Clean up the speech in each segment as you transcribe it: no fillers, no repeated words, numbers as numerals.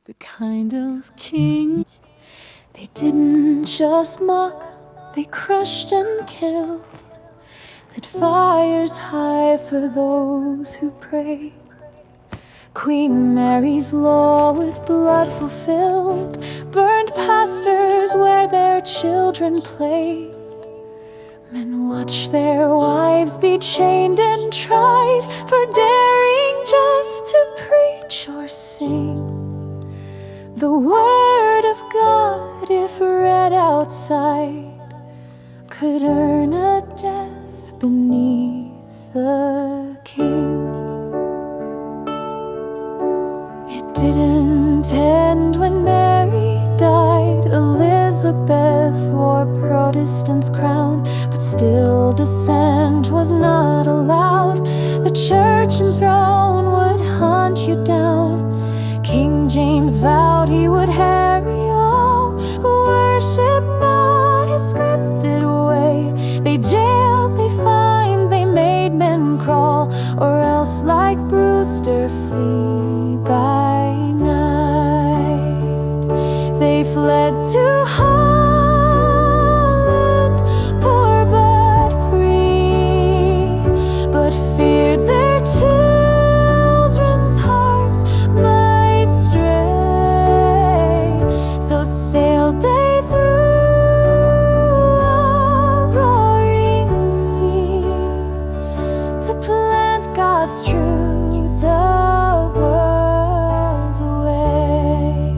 the kind of king. They didn't just mock, they crushed and killed, lit fires high for those who pray. Queen Mary's law with blood fulfilled, burned pastors where their children played. Men watched their wives be chained and tried for daring just to preach or sing the word of God, if read outside, could earn a death beneath the king. It didn't end when Mary died. Elizabeth wore Protestant's crown, but still dissent was not allowed. The church and throne would hunt you down. King James vowed he would harry all who worship not his scripted way. They jailed, they fined, they made men crawl, or else like Brewster flee by night. They fled to Holland, poor but free, but feared their children's hearts might stray. So sailed they through a roaring sea to plant God's truth the world away.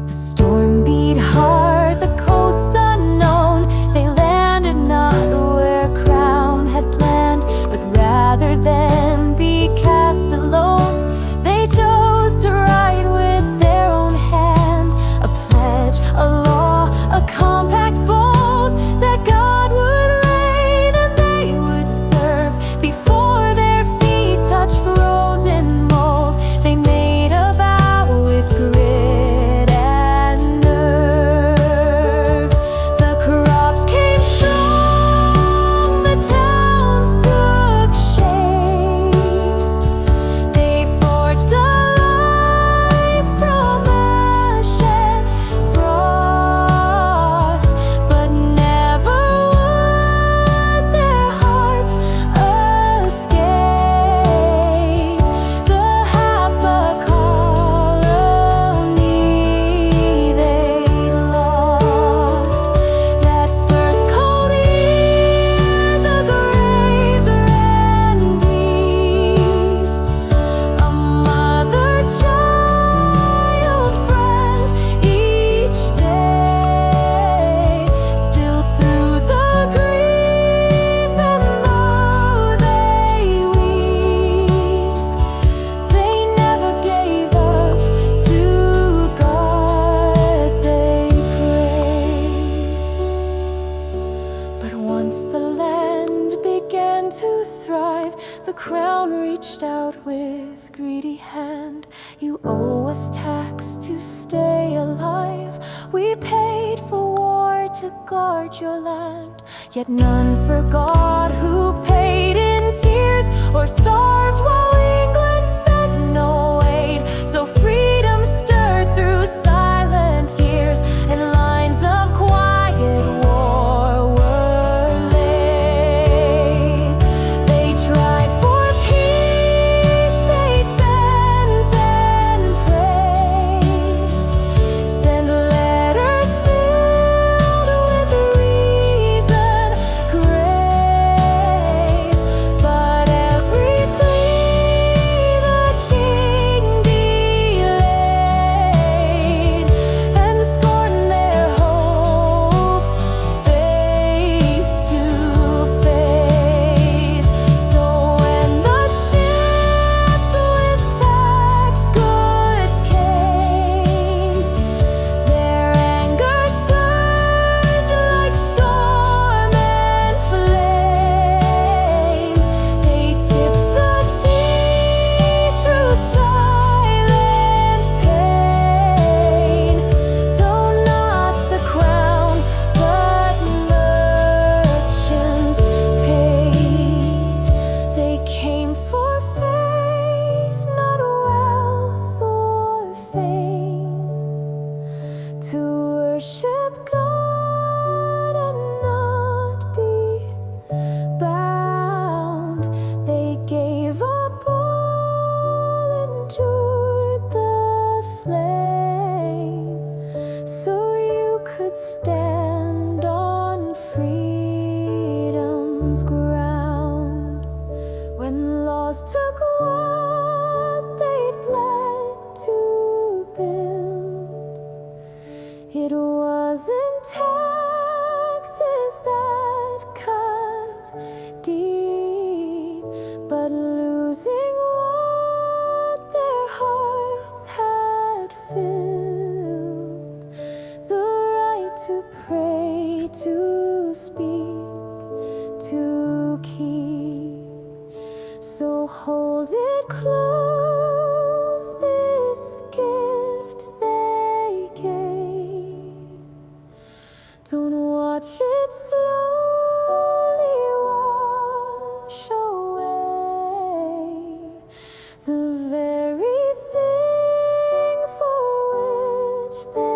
The storm beat hard, the coast unknown. They landed not where Crown had planned, but rather than be cast alone, they chose to write with their own hand a pledge, a law, a compact bold, that God would reign and they would serve. Before their feet touched frozen mold, they made a vow with grit and nerve. The crops came strong, the towns took shape. They forged a life from ash and frost, but never would their hearts escape the half a colony they lost. That first cold year, the graves ran deep. A mother-child friend each day, still through the grief, and though they weep, they never gave up to God they prayed. But once the land began to thrive, the crown reached out with greedy hand. You owe us tax to stay alive. We paid for war to guard your land, yet none forgot who paid in tears or starved while England sent no aid. So freedom stirred through silent years, and lines of quiet war were laid. They tried for peace, they bent and prayed, sent letters filled with reason, grace, but every plea is this?